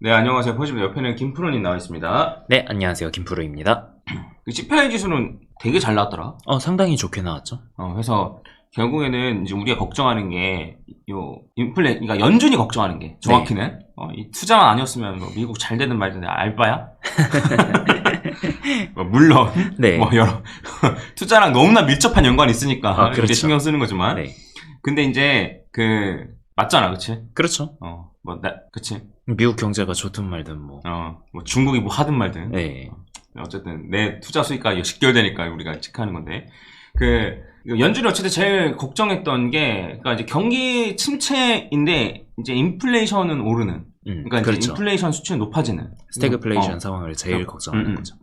네, 안녕하세요. 보시면 옆에는 김프로님 나와 있습니다. 네, 안녕하세요. 김프로입니다. 그 CPI 지수는 되게 잘 나왔더라. 상당히 좋게 나왔죠. 그래서 결국에는 이제 우리가 걱정하는 게, 그러니까 연준이 걱정하는 게, 정확히는, 이 투자만 아니었으면 뭐 미국 잘 되든 말든 알바야? 물론, 네. 투자랑 너무나 밀접한 연관이 있으니까, 그렇죠. 이렇게 신경 쓰는 거지만. 네. 근데 이제, 맞잖아, 그치? 그렇죠. 그치? 미국 경제가 좋든 말든 뭐. 중국이 뭐 하든 말든. 네. 어쨌든 내 투자 수익과 직결되니까 우리가 체크하는 건데, 연준이 어쨌든 제일 걱정했던 게, 그러니까 이제 경기 침체인데 이제 인플레이션은 오르는, 그러니까 그렇죠. 이제 인플레이션 수치는 높아지는 스태그플레이션 상황을 제일 걱정하는 거죠.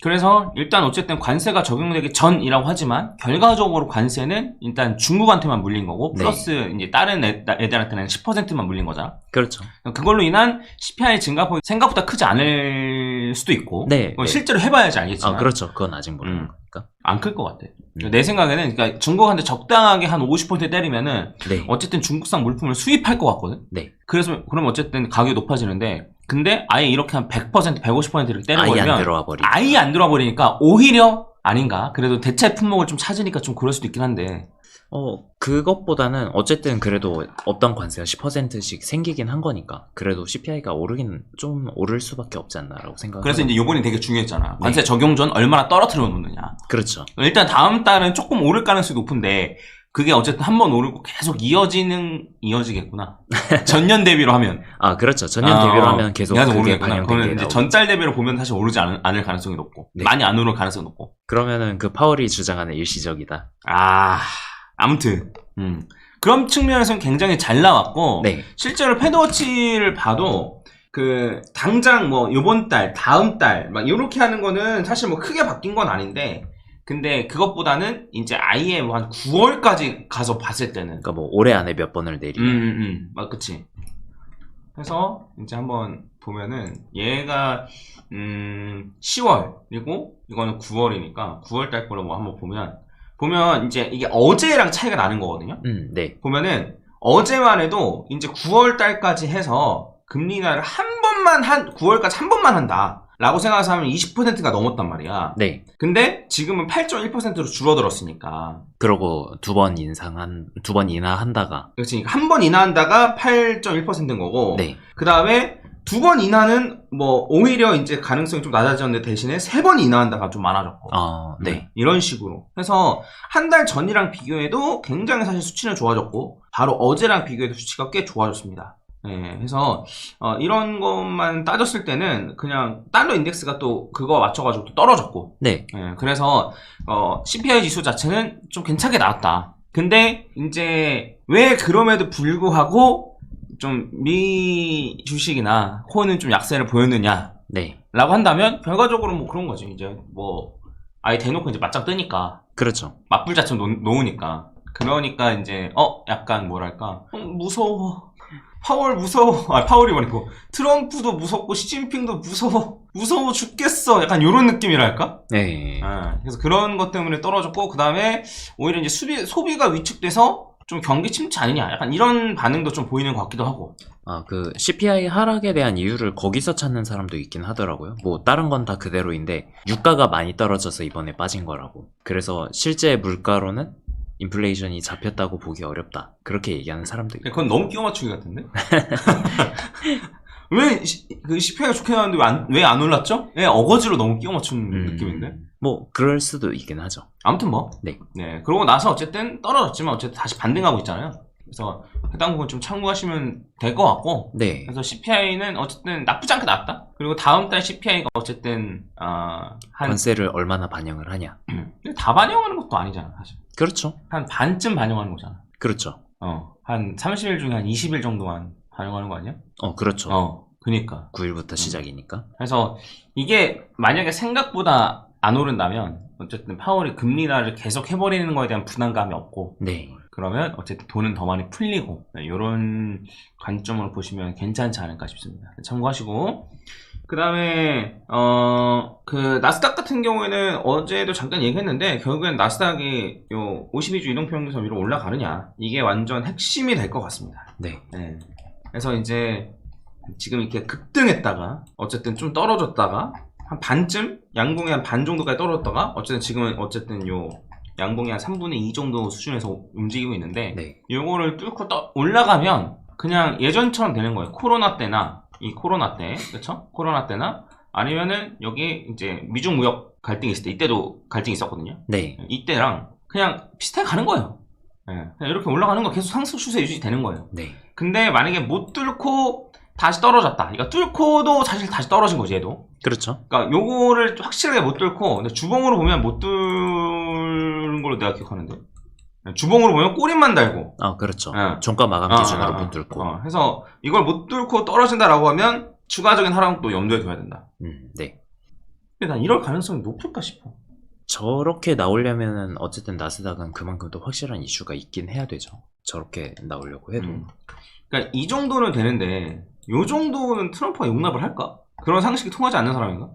그래서 일단 어쨌든 관세가 적용되기 전이라고 하지만 결과적으로 관세는 일단 중국한테만 물린 거고 플러스 이제 다른 애들한테는 10%만 물린 거잖아. 그렇죠. 그걸로 인한 CPI 증가폭이 생각보다 크지 않을 수도 있고, 실제로 해봐야지 알겠지만. 그렇죠. 그건 아직 모르는 거니까. 안 클 것 같아. 내 생각에는, 그러니까 중국한테 적당하게 한 50% 때리면은, 어쨌든 중국산 물품을 수입할 것 같거든. 네. 그래서, 그럼 어쨌든 가격이 높아지는데, 근데 아예 이렇게 한 100%, 150%를 때려버리면 아예 안 들어와 버리니까 오히려 아닌가? 그래도 대체 품목을 좀 찾으니까 좀 그럴 수도 있긴 한데. 그것보다는 어쨌든 그래도 없던 관세가 10%씩 생기긴 한 거니까 그래도 CPI가 좀 오를 수밖에 없지 않나라고 생각합니다. 그래서 이제 요번이 되게 중요했잖아. 관세 적용 전 얼마나 떨어뜨려 놓느냐. 그렇죠. 일단 다음 달은 조금 오를 가능성이 높은데 그게 어쨌든 한번 오르고 계속 이어지겠구나. 전년 대비로 하면. 그렇죠. 전년 대비로 하면 계속 그게 반영되게 이제 전달 대비로 보면 사실 오르지 않을 가능성이 높고 많이 안 오를 가능성이 높고. 그러면은 그 파월이 주장하는 일시적이다. 아무튼 그런 측면에서는 굉장히 잘 나왔고 실제로 패드워치를 봐도 당장 뭐 요번 달, 다음 달 막 이렇게 하는 거는 사실 뭐 크게 바뀐 건 아닌데 근데 그것보다는 이제 아예 뭐 한 9월까지 가서 봤을 때는 그러니까 뭐 올해 안에 몇 번을 내리면 그치. 그래서 이제 한번 보면은 얘가 10월 그리고 이거는 9월이니까 9월 달 거로 뭐 한번 보면 이제 이게 어제랑 차이가 나는 거거든요. 보면은 어제만 해도 이제 9월 달까지 해서 금리 인하를 9월까지 한 번만 한다. 라고 생각해서 하면 20%가 넘었단 말이야. 근데 지금은 8.1%로 줄어들었으니까. 그러고 두 번 인하한다가. 그렇지. 한 번 인하한다가 8.1%인 거고. 그 다음에 두 번 인하는 뭐 오히려 이제 가능성이 좀 낮아졌는데 대신에 세 번 인하한다가 좀 많아졌고. 이런 식으로. 그래서 한 달 전이랑 비교해도 굉장히 사실 수치는 좋아졌고 바로 어제랑 비교해도 수치가 꽤 좋아졌습니다. 그래서 이런 것만 따졌을 때는 그냥 달러 인덱스가 또 그거 맞춰가지고 또 떨어졌고. 그래서 CPI 지수 자체는 좀 괜찮게 나왔다. 근데 이제 왜 그럼에도 불구하고 좀 미 주식이나 코어는 좀 약세를 보였느냐 라고 한다면 결과적으로 뭐 그런 거지. 이제 뭐 아예 대놓고 이제 맞짱 뜨니까. 그렇죠. 맞불 자체는 놓으니까. 그러니까 이제 약간 뭐랄까 무서워. 파월 무서워. 파월이 뭐고 트럼프도 무섭고 시진핑도 무서워 죽겠어. 약간 요런 느낌이랄까? 그래서 그런 것 때문에 떨어졌고 그 다음에 오히려 이제 소비가 위축돼서 좀 경기 침체 아니냐. 약간 이런 반응도 좀 보이는 것 같기도 하고. 그 CPI 하락에 대한 이유를 거기서 찾는 사람도 있긴 하더라고요. 뭐 다른 건 다 그대로인데 유가가 많이 떨어져서 이번에 빠진 거라고. 그래서 실제 물가로는 인플레이션이 잡혔다고 보기 어렵다. 그렇게 얘기하는 사람도 있고. 그건 너무 끼워 맞추기 같은데? 왜 CPI가 좋게 나왔는데 왜 안 올랐죠? 어거지로 너무 끼워 맞춘 느낌인데? 뭐 그럴 수도 있긴 하죠. 아무튼 뭐. 그러고 나서 어쨌든 떨어졌지만 어쨌든 다시 반등하고 있잖아요. 그래서 해당 부분 좀 참고하시면 될 것 같고. 그래서 CPI는 어쨌든 나쁘지 않게 나왔다. 그리고 다음 달 CPI가 어쨌든 관세를 얼마나 반영을 하냐. 다 반영하는 것도 아니잖아, 사실. 그렇죠. 한 반쯤 반영하는 거잖아. 그렇죠. 한 30일 중에 한 20일 정도만 반영하는 거 아니야? 그렇죠. 그니까. 9일부터 시작이니까. 그래서 이게 만약에 생각보다 안 오른다면 어쨌든 파월이 금리 인하를 계속 해버리는 거에 대한 부담감이 없고 그러면 어쨌든 돈은 더 많이 풀리고 이런 관점으로 보시면 괜찮지 않을까 싶습니다. 참고하시고 그 다음에 나스닥 같은 경우에는 어제도 잠깐 얘기했는데 결국엔 나스닥이 요 52주 이동평균선 위로 올라가느냐 이게 완전 핵심이 될 것 같습니다. 그래서 이제 지금 이렇게 급등했다가 어쨌든 좀 떨어졌다가 한 반쯤 양봉이 한 반 정도까지 떨어졌다가 어쨌든 지금은 어쨌든 요 양봉이 한 3분의 2 정도 수준에서 움직이고 있는데 네. 요거를 뚫고 올라가면 그냥 예전처럼 되는 거예요. 코로나 때나 이 코로나 때 그렇죠? 코로나 때나 아니면은 여기 이제 미중 무역 갈등이 있을 때 이때도 갈등이 있었거든요. 네. 이때랑 그냥 비슷하게 가는 거예요. 네. 그냥 이렇게 올라가는 거 계속 상승 추세 유지되는 거예요. 네. 근데 만약에 못 뚫고 다시 떨어졌다. 그러니까 뚫고도 사실 다시 떨어진 거지 얘도. 그렇죠. 그러니까 요거를 확실하게 못 뚫고 근데 주봉으로 보면 못 뚫는 걸로 내가 기억하는데. 주봉으로 보면 꼬리만 달고. 그렇죠. 네. 종가 마감 기준으로 못 뚫고. 그래서 이걸 못 뚫고 떨어진다라고 하면 추가적인 하락도 염두에 둬야 된다. 네. 근데 난 이럴 가능성이 높을까 싶어. 저렇게 나오려면은 어쨌든 나스닥은 그만큼 또 확실한 이슈가 있긴 해야 되죠. 저렇게 나오려고 해도. 그러니까 이 정도는 되는데 요 정도는 트럼프가 용납을 할까? 그런 상식이 통하지 않는 사람인가?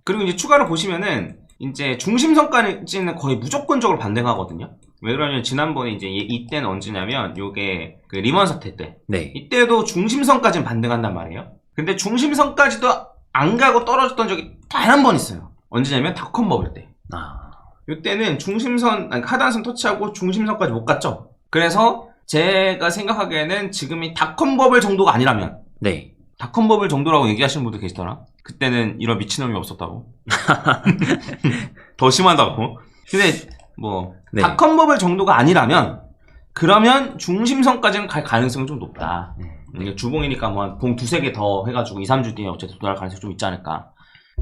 그리고 이제 추가로 보시면은 이제 중심선까지는 거의 무조건적으로 반등하거든요. 왜 그러냐면 지난번에 이제 이때는 언제냐면 요게 그 리먼 사태 때. 네. 이때도 중심선까지는 반등한단 말이에요. 근데 중심선까지도 안 가고 떨어졌던 적이 단 한 번 있어요. 언제냐면 닷컴 버블 때. 요때는 중심선, 아니 하단선 터치하고 중심선까지 못 갔죠. 그래서 제가 생각하기에는 지금이 닷컴 버블 정도가 아니라면 네. 닷컴 버블 정도라고 얘기하시는 분도 계시더라. 그때는 이런 미친놈이 없었다고. 더 심하다고. 근데 뭐 네. 닷컴 버블 정도가 아니라면 그러면 중심선까지는 갈 가능성이 좀 높다. 네. 주봉이니까 뭐 한 봉 두세 개 더 해가지고 2, 3주 뒤에 어쨌든 도달할 가능성이 좀 있지 않을까.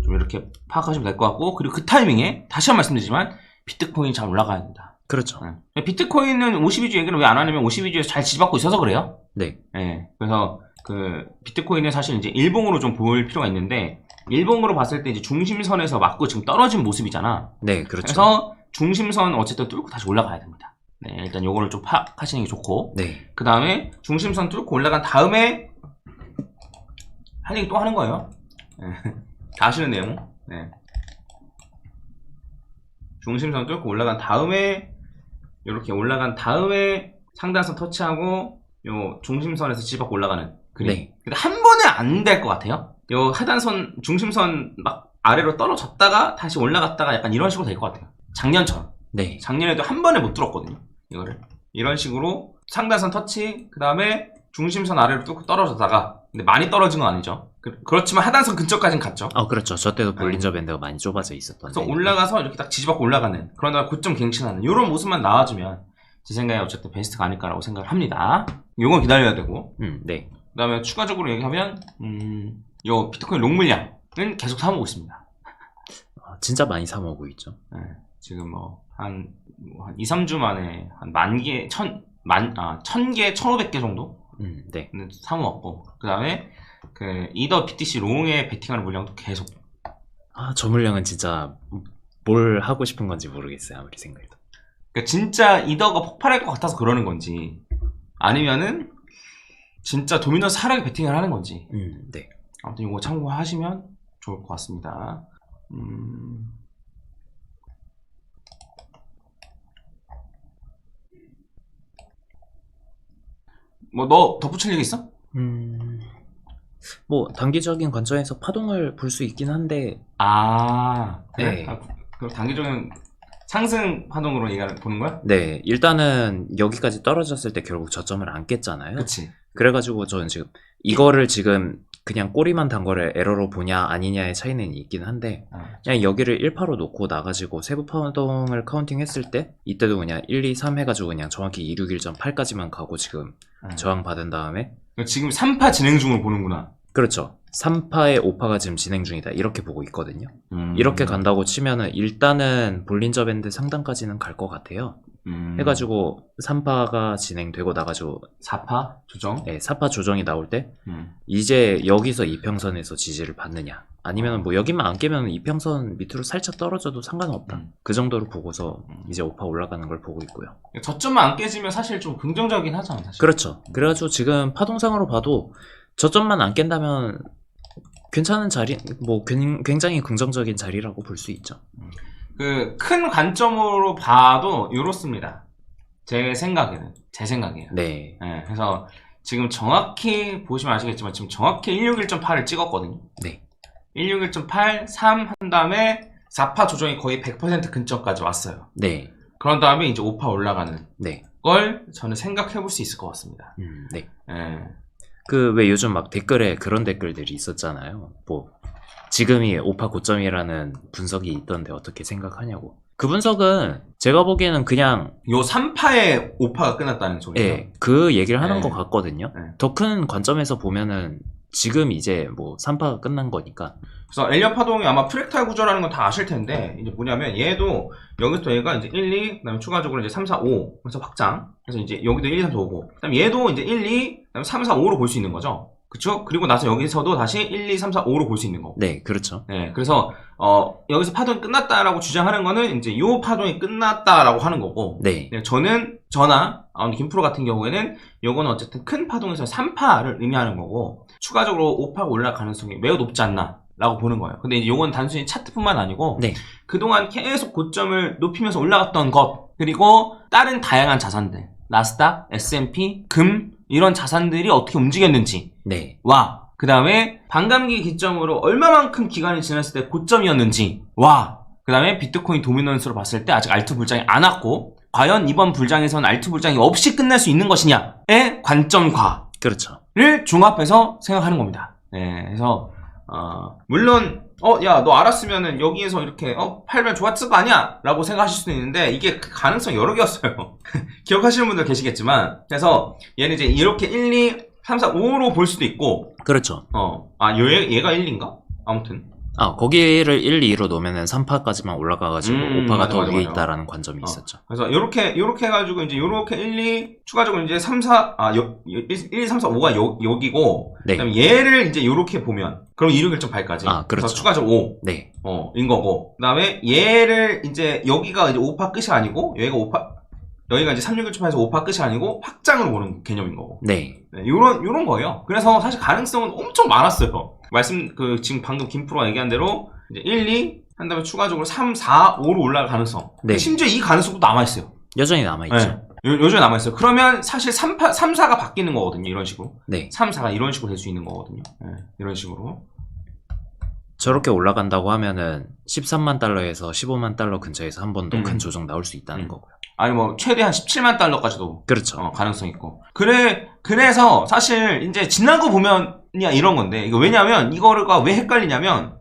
좀 이렇게 파악하시면 될 것 같고, 그리고 그 타이밍에 다시 한 번 말씀드리지만 비트코인이 잘 올라가야 된다. 그렇죠. 네. 비트코인은 52주 얘기를 왜 안 하냐면 52주에서 잘 지지받고 있어서 그래요. 네. 네. 그래서 그 비트코인은 사실 이제 일봉으로 좀 볼 필요가 있는데 일봉으로 봤을 때 이제 중심선에서 맞고 지금 떨어진 모습이잖아. 네, 그렇죠. 그래서 중심선 어쨌든 뚫고 다시 올라가야 됩니다. 네, 일단 요거를 좀 파악하시는 게 좋고. 네. 그 다음에 중심선 뚫고 올라간 다음에 할 얘기 또 하는 거예요. 네. 다 아시는 내용. 네. 중심선 뚫고 올라간 다음에 이렇게 올라간 다음에 상단선 터치하고 요 중심선에서 지지받고 올라가는 그림. 네. 근데 한 번에 안 될 것 같아요. 요 하단선 중심선 막 아래로 떨어졌다가 다시 올라갔다가 약간 이런 식으로 될 것 같아요. 작년처럼. 네. 작년에도 한 번에 못 뚫었거든요. 이거를 이런 식으로 상단선 터치 그 다음에 중심선 아래로 뚫고 떨어졌다가 근데 많이 떨어진 건 아니죠. 그렇지만 하단선 근처까지는 갔죠. 그렇죠. 저 때도 볼린저 밴드가 많이 좁아져 있었던. 그래서 올라가서 이렇게 딱 지지받고 올라가는 그러다가 고점 갱신하는 이런 모습만 나와주면 제 생각에 어쨌든 베스트가 아닐까라고 생각을 합니다. 요건 기다려야 되고. 네. 그 다음에 추가적으로 얘기하면 요 비트코인 롱물량은 계속 사모으고 있습니다. 진짜 많이 사모으고 있죠. 네, 지금 한 2, 3주 만에 한 10,000개, 1,000개, 1,500개 정도? 네. 사모았고, 그 다음에 그 이더 BTC 롱에 베팅하는 물량도 계속. 저 물량은 진짜 뭘 하고 싶은 건지 모르겠어요. 아무리 생각해도. 그러니까 진짜 이더가 폭발할 것 같아서 그러는 건지, 아니면은 진짜 도미노스 하락에 베팅을 하는 건지. 네. 아무튼 이거 참고하시면 좋을 것 같습니다. 뭐 너 덧붙일 얘기 있어? 뭐 단기적인 관점에서 파동을 볼 수 있긴 한데. 그래? 네. 그럼 단기적인 상승 파동으로 보는 거야? 네. 일단은 여기까지 떨어졌을 때 결국 저점을 안 깼잖아요. 그치. 그래가지고 저는 지금 이거를 지금 그냥 꼬리만 단 거를 에러로 보냐 아니냐의 차이는 있긴 한데 그냥 여기를 1파로 놓고 나가지고 세부 파동을 카운팅 했을 때 이때도 그냥 1, 2, 3 해가지고 그냥 정확히 261.8까지만 가고 지금 저항 받은 다음에 지금 3파 진행 중으로 보는구나. 그렇죠. 3파에 5파가 지금 진행 중이다 이렇게 보고 있거든요. 이렇게 간다고 치면은 일단은 볼린저 밴드 상단까지는 갈 것 같아요. 해가지고 3파가 진행되고 나가지고 4파 조정? 네, 4파 조정이 나올 때 이제 여기서 이평선에서 지지를 받느냐 아니면 뭐 여기만 안 깨면 이평선 밑으로 살짝 떨어져도 상관없다. 그 정도로 보고서 이제 5파 올라가는 걸 보고 있고요. 저점만 안 깨지면 사실 좀 긍정적이긴 하잖아 사실. 그렇죠. 그래가지고 지금 파동상으로 봐도 저점만 안 깬다면 괜찮은 자리, 뭐 굉장히 긍정적인 자리라고 볼 수 있죠. 그 큰 관점으로 봐도 이렇습니다. 제 생각이에요. 네. 네. 그래서 지금 정확히 보시면 아시겠지만 지금 정확히 161.8을 찍었거든요. 네. 161.8, 3 한 다음에 4파 조정이 거의 100% 근처까지 왔어요. 네. 그런 다음에 이제 5파 올라가는 네. 걸 저는 생각해 볼 수 있을 것 같습니다. 네. 예. 그 왜 요즘 막 댓글에 그런 댓글들이 있었잖아요. 뭐 지금이 5파 고점이라는 분석이 있던데 어떻게 생각하냐고. 그 분석은 제가 보기에는 그냥 요 3파에 5파가 끝났다는 소리예요. 예, 그 얘기를 하는 네. 것 같거든요. 네. 더 큰 관점에서 보면은 지금 이제 뭐 3파가 끝난 거니까. 그래서 엘리엇 파동이 아마 프랙탈 구조라는 건 다 아실 텐데 이제 뭐냐면 얘도 여기서 얘가 이제 1, 2, 그다음에 추가적으로 이제 3, 4, 5 그래서 확장. 그래서 이제 여기도 1, 2, 3, 4, 5고 그다음에 얘도 이제 1, 2, 그다음에 3, 4, 5로 볼 수 있는 거죠. 그쵸? 그리고 나서 여기서도 다시 1, 2, 3, 4, 5로 볼 수 있는 거고. 네, 그렇죠. 네, 그래서 여기서 파동이 끝났다라고 주장하는 거는 이제 요 파동이 끝났다라고 하는 거고. 네. 저나 김프로 같은 경우에는 요거는 어쨌든 큰 파동에서 3파를 의미하는 거고 추가적으로 5파가 올라갈 가능성이 매우 높지 않나 라고 보는 거예요. 근데 이제 요건 단순히 차트뿐만 아니고 네. 그동안 계속 고점을 높이면서 올라갔던 것 그리고 다른 다양한 자산들 나스닥, S&P, 금 이런 자산들이 어떻게 움직였는지 네. 와 그 다음에 반감기 기점으로 얼마만큼 기간이 지났을 때 고점이었는지 와 그 다음에 비트코인 도미넌스로 봤을 때 아직 알트 불장이 안 왔고 과연 이번 불장에서는 알트 불장이 없이 끝날 수 있는 것이냐의 관점과 그렇죠. 를 종합해서 생각하는 겁니다. 네, 그래서 물론 야 너 알았으면은 여기에서 이렇게 팔면 좋았을 거 아니야? 라고 생각하실 수도 있는데 이게 가능성이 여러 개였어요. 기억하시는 분들 계시겠지만 그래서 얘는 이제 이렇게 1, 2, 3, 4, 5로 볼 수도 있고 그렇죠. 얘가 1, 2인가? 아무튼 거기를 1, 2로 놓으면은 3파까지만 올라가가지고 5파가 더 위에 있다라는 관점이 있었죠. 그래서 요렇게 해가지고 이제 요렇게 1, 2 추가적으로 이제 3, 4 1, 2, 3, 4, 5가 여기고 네. 그다음에 얘를 이제 요렇게 보면 그럼 261.8까지 그렇죠. 그래서 추가적으로 5 네. 인 거고 그다음에 얘를 이제 여기가 이제 5파 끝이 아니고 여기가 이제 361.8에서 5파 끝이 아니고 확장으로 보는 개념인 거고. 네. 요런 거예요. 그래서 사실 가능성은 엄청 많았어요. 지금 방금 김프로가 얘기한 대로 이제 1, 2, 한 다음에 추가적으로 3, 4, 5로 올라갈 가능성. 네. 심지어 이 가능성도 남아있어요. 여전히 남아있죠. 네. 여전히 남아있어요. 그러면 사실 3, 4가 바뀌는 거거든요. 이런 식으로. 네. 3, 4가 이런 식으로 될 수 있는 거거든요. 네. 이런 식으로. 저렇게 올라간다고 하면은 13만 달러에서 15만 달러 근처에서 한 번 더 큰 조정 나올 수 있다는 거고요. 아니 뭐 최대한 17만 달러까지도 그렇죠. 가능성 있고. 그래서 사실 이제 지나고 보면 이런 건데 이거 왜냐면 이거가 왜 헷갈리냐면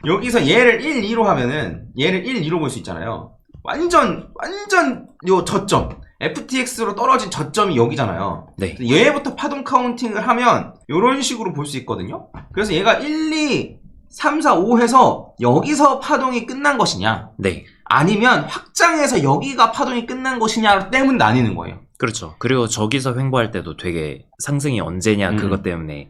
여기서 얘를 1, 2로 하면은 얘를 1, 2로 볼 수 있잖아요. 완전 요 저점 FTX로 떨어진 저점이 여기잖아요. 네. 얘부터 파동 카운팅을 하면 요런 식으로 볼 수 있거든요. 그래서 얘가 1, 2, 3, 4, 5 해서 여기서 파동이 끝난 것이냐 네. 아니면 확장해서 여기가 파동이 끝난 것이냐 때문에 나뉘는 거예요. 그렇죠. 그리고 저기서 횡보할 때도 되게 상승이 언제냐 그것 때문에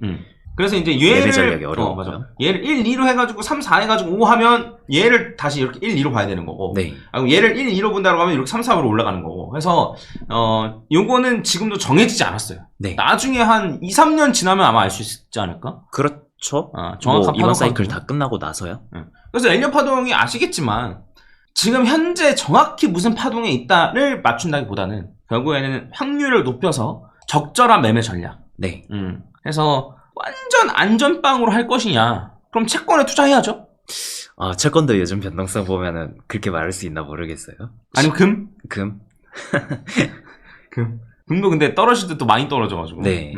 그래서 이제 매매 전략이 어려워요. 맞아. 얘를 1, 2로 해가지고 3, 4 해가지고 5 하면 얘를 다시 이렇게 1, 2로 봐야 되는 거고 네. 얘를 1, 2로 본다고 하면 이렇게 3, 4로 올라가는 거고 그래서 요거는 지금도 정해지지 않았어요. 네. 한 2, 3년 지나면 아마 알 수 있지 않을까? 그렇죠. 정확한 이번 파동 사이클 카운팅. 다 끝나고 나서요. 그래서 엘리엇 파동이 아시겠지만 지금 현재 정확히 무슨 파동에 있다를 맞춘다기보다는 결국에는 확률을 높여서 적절한 매매 전략. 네. 해서 완전 안전빵으로 할 것이냐? 그럼 채권에 투자해야죠. 채권도 요즘 변동성 보면은 그렇게 말할 수 있나 모르겠어요. 아니면 금? 금? 금도 근데 떨어질 때 또 많이 떨어져가지고. 네.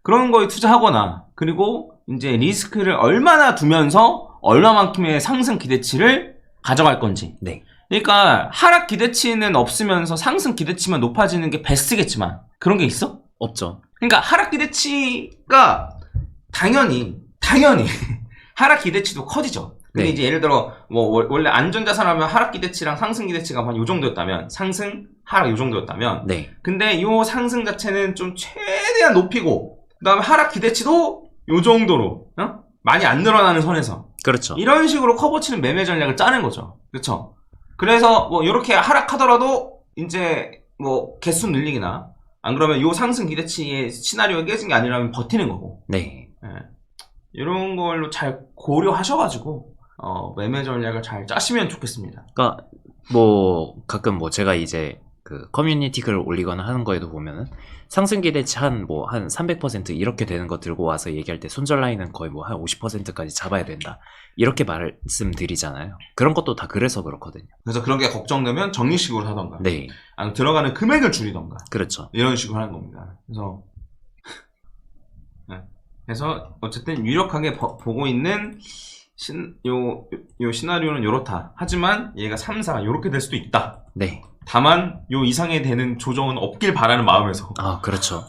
그런 거에 투자하거나 그리고 이제 리스크를 얼마나 두면서 얼마만큼의 상승 기대치를 가져갈 건지. 네. 그러니까 하락 기대치는 없으면서 상승 기대치만 높아지는 게 베스트겠지만 그런 게 있어? 없죠. 그러니까 하락 기대치가 당연히 하락 기대치도 커지죠. 근데 네. 이제 예를 들어 뭐 원래 안전자산 하면 하락 기대치랑 상승 기대치가 한 요 정도였다면 상승, 하락 요 정도였다면 네. 근데 요 상승 자체는 좀 최대한 높이고 그다음에 하락 기대치도 요 정도로 많이 안 늘어나는 선에서 그렇죠. 이런 식으로 커버 치는 매매 전략을 짜는 거죠. 그렇죠? 그래서 뭐 요렇게 하락하더라도 이제 뭐 개수 늘리기나 안 그러면 요 상승 기대치의 시나리오가 깨진 게 아니라면 버티는 거고. 네. 이런 걸로 잘 고려하셔가지고 매매 전략을 잘 짜시면 좋겠습니다. 그러니까 뭐 가끔 뭐 제가 이제 그 커뮤니티 글 올리거나 하는 거에도 보면은 상승 기대치 한 300% 이렇게 되는 거 들고 와서 얘기할 때 손절 라인은 거의 뭐 한 50%까지 잡아야 된다. 이렇게 말씀드리잖아요. 그런 것도 다 그래서 그렇거든요. 그래서 그런 게 걱정되면 적립식으로 하던가. 네. 아니면 들어가는 금액을 줄이던가. 그렇죠. 이런 식으로 하는 겁니다. 그래서 네. 그래서 어쨌든 유력하게 보고 있는 요 시나리오는 요렇다. 하지만 얘가 3, 4가 요렇게 될 수도 있다. 네. 다만 요 이상에 되는 조정은 없길 바라는 마음에서. 아, 그렇죠.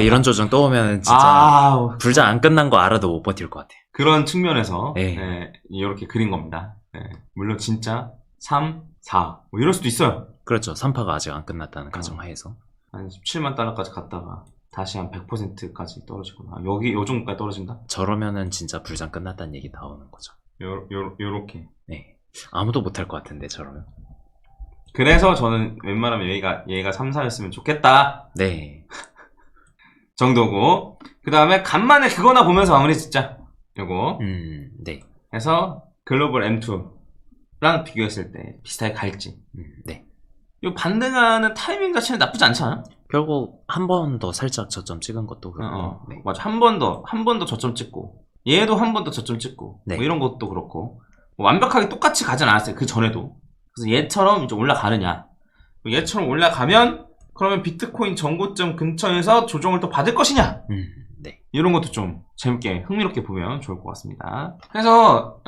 이런 조정 또 오면 진짜 불장 안 끝난 거 알아도 못 버틸 것 같아요. 그런 측면에서 네. 네, 이렇게 그린 겁니다. 네. 물론 진짜 3, 4 뭐 이럴 수도 있어요. 그렇죠. 3파가 아직 안 끝났다는 가정하에서 한 17만 달러까지 갔다가 다시 한 100%까지 떨어지구나. 여기 요 정도까지 떨어진다? 저러면은 진짜 불장 끝났다는 얘기 나오는 거죠. 요렇게. 네. 아무도 못할 것 같은데 저러면. 그래서 저는 웬만하면 얘가 3, 4였으면 좋겠다. 네. 정도고. 그 다음에 간만에 그거나 보면서 마무리 짓자. 요거. 네. 그래서 글로벌 M2랑 비교했을 때 비슷하게 갈지. 네. 요 반등하는 타이밍 자체는 나쁘지 않지 않아? 결국 한 번 더 살짝 저점 찍은 것도 그렇고. 네. 맞아. 한 번 더 저점 찍고. 얘도 한 번 더 저점 찍고. 네. 뭐 이런 것도 그렇고. 뭐 완벽하게 똑같이 가진 않았어요. 그 전에도. 그래서 얘처럼 이제 올라가느냐. 얘처럼 올라가면 그러면 비트코인 전고점 근처에서 조정을 또 받을 것이냐. 네. 이런 것도 좀 재밌게 흥미롭게 보면 좋을 것 같습니다. 그래서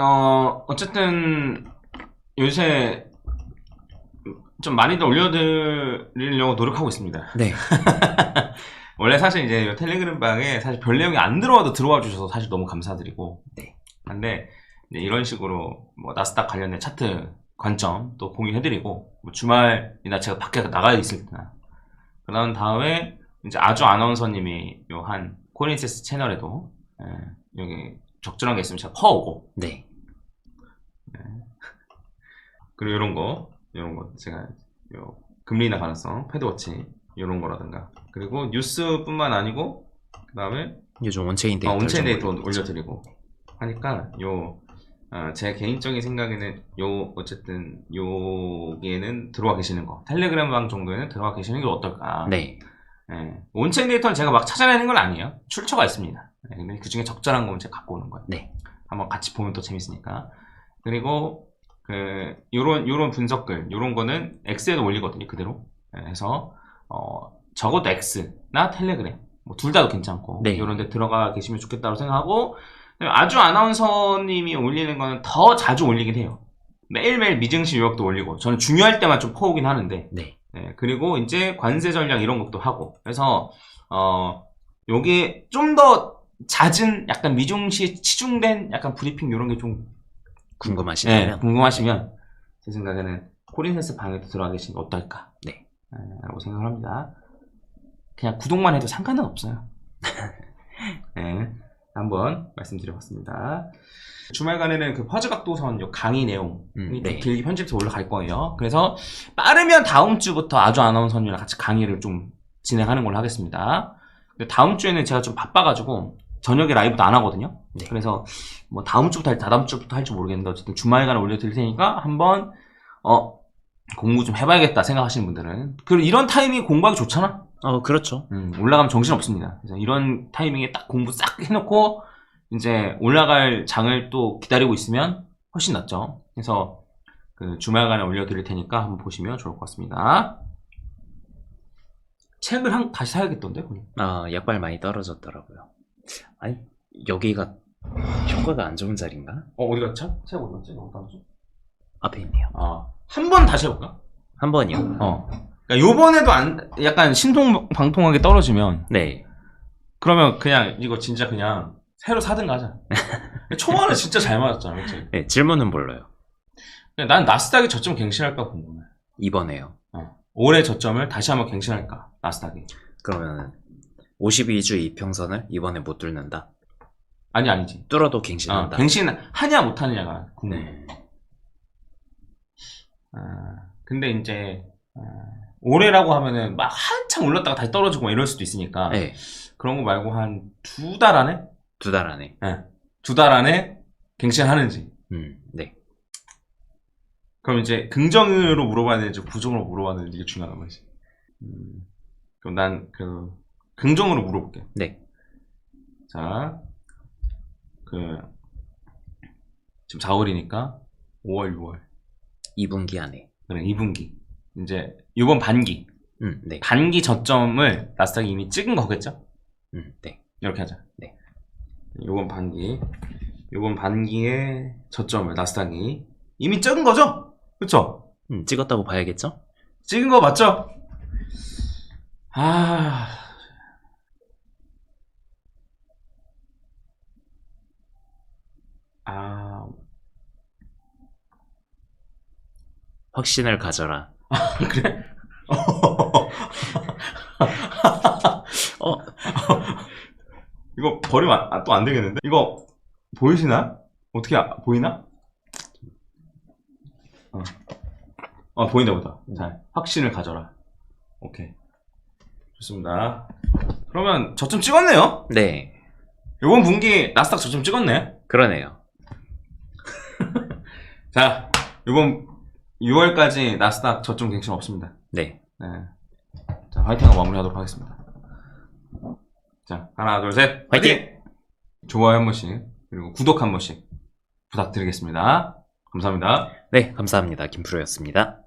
어쨌든 요새 좀 많이들 올려드리려고 노력하고 있습니다. 네. 원래 사실 이제 텔레그램 방에 사실 별 내용이 안 들어와도 들어와 주셔서 사실 너무 감사드리고. 네. 근데 이제 이런 식으로 뭐 나스닥 관련된 차트 관점 또 공유해드리고 뭐 주말이나 제가 밖에 나가 있을 때나 그런 다음에 이제 아주 아나운서님이 요 한 코인세스 채널에도 여기 적절한 게 있으면 제가 퍼오고. 네. 그리고 이런 거 제가 요 금리나 가능성 패드워치 이런 거라든가 그리고 뉴스뿐만 아니고 그 다음에 요즘 온체인 데이터 온체인 데이터 올려드리고 하니까 제 개인적인 생각에는 어쨌든 요게는 들어와 계시는 거 텔레그램 방 정도에는 들어와 계시는 게 어떨까. 네. 온체인 데이터는 제가 막 찾아내는 건 아니에요. 출처가 있습니다. 근데 그 중에 적절한 거면 제가 갖고 오는 거예요. 네. 한번 같이 보면 또 재밌으니까. 그리고 요런 분석글 요런 거는 X에도 올리거든요. 그대로. 그래서 적어도 X나 텔레그램 뭐 둘 다도 괜찮고 네. 요런 데 들어가 계시면 좋겠다고 생각하고 아주 아나운서님이 올리는 거는 더 자주 올리긴 해요. 매일매일 미증시 요약도 올리고 저는 중요할 때만 좀 퍼오긴 하는데 네. 그리고 이제 관세 전략 이런 것도 하고 그래서 요게 좀 더 잦은 약간 미증시에 치중된 약간 브리핑 이런 게 좀 궁금하시다면 궁금하시면 제 생각에는 코인센스 방에도 들어가 계시는 게 어떨까 네. 라고 생각을 합니다. 그냥 구독만 해도 상관은 없어요. 네, 한번 말씀드려봤습니다. 주말간에는 그 퍼즈각도선 요 강의 내용이 네. 길게 편집해서 올라갈 거예요. 그래서 빠르면 다음 주부터 아주 아나운서님이랑 같이 강의를 좀 진행하는 걸로 하겠습니다. 근데 다음 주에는 제가 좀 바빠가지고 저녁에 라이브도 안 하거든요. 네. 그래서 뭐 다음 주부터 할지 다다음 주부터 할지 모르겠는데 어쨌든 주말간에 올려드릴 테니까 한번 공부 좀 해봐야겠다 생각하시는 분들은 그리고 이런 타이밍에 공부하기 좋잖아. 그렇죠. 올라가면 정신 없습니다. 그래서 이런 타이밍에 딱 공부 싹 해놓고 이제 올라갈 장을 또 기다리고 있으면 훨씬 낫죠. 그래서 그 주말간에 올려드릴 테니까 한번 보시면 좋을 것 같습니다. 책을 다시 사야겠던데? 약발 많이 떨어졌더라고요. 아니, 여기가 효과가 안 좋은 자리인가? 어디 갔지? 책 어디 갔지? 너무 다르죠? 앞에 있네요. 한 번 다시 해볼까? 한 번이요? 그러니까 요번에도 약간 신통방통하게 떨어지면 네. 그러면 그냥 이거 진짜 그냥 새로 사든가 하자. 초반에 진짜 잘 맞았잖아, 그치? 네, 질문은 몰라요. 난 나스닥이 저점 갱신할까 궁금해. 이번에요. 올해 저점을 다시 한번 갱신할까, 나스닥이. 그러면 52주 이평선을 이번에 못 뚫는다? 아니지. 뚫어도 갱신한다. 갱신하냐 못하느냐가 궁금해. 네. 근데 이제 올해라고 하면은 막 한참 올랐다가 다시 떨어지고 막 이럴 수도 있으니까 네. 그런 거 말고 한 2달 안에? 2달 안에. 네. 2달 안에 갱신하는지. 네. 그럼 이제 긍정으로 물어봐야 되는지 부정으로 물어봐야 되는지 이게 중요하단 말이지. 그럼 난 그 긍정으로 물어볼게. 네. 자, 지금 4월이니까 5월, 6월. 2분기 안에. 그래, 2분기. 이제 이번 반기. 네. 반기 저점을 나스닥이 이미 찍은 거겠죠? 네. 이렇게 하자. 네. 이번 반기의 저점을 나스닥이 이미 찍은 거죠? 그쵸? 찍었다고 봐야겠죠? 찍은 거 맞죠? 확신을 가져라. 그래? 이거 버리면 또 안 되겠는데? 이거 보이시나? 어떻게 보이나? 보인다 보다. 자, 확신을 가져라. 오케이. 좋습니다. 그러면 저점 찍었네요? 네. 요번 분기 나스닥 저점 찍었네? 그러네요. 자, 요번 6월까지 나스닥 저점 갱신 없습니다. 네. 자, 화이팅하고 마무리하도록 하겠습니다. 자, 하나, 둘, 셋. 화이팅! 좋아요 한 번씩, 그리고 구독 한 번씩 부탁드리겠습니다. 감사합니다. 네, 감사합니다. 김프로였습니다.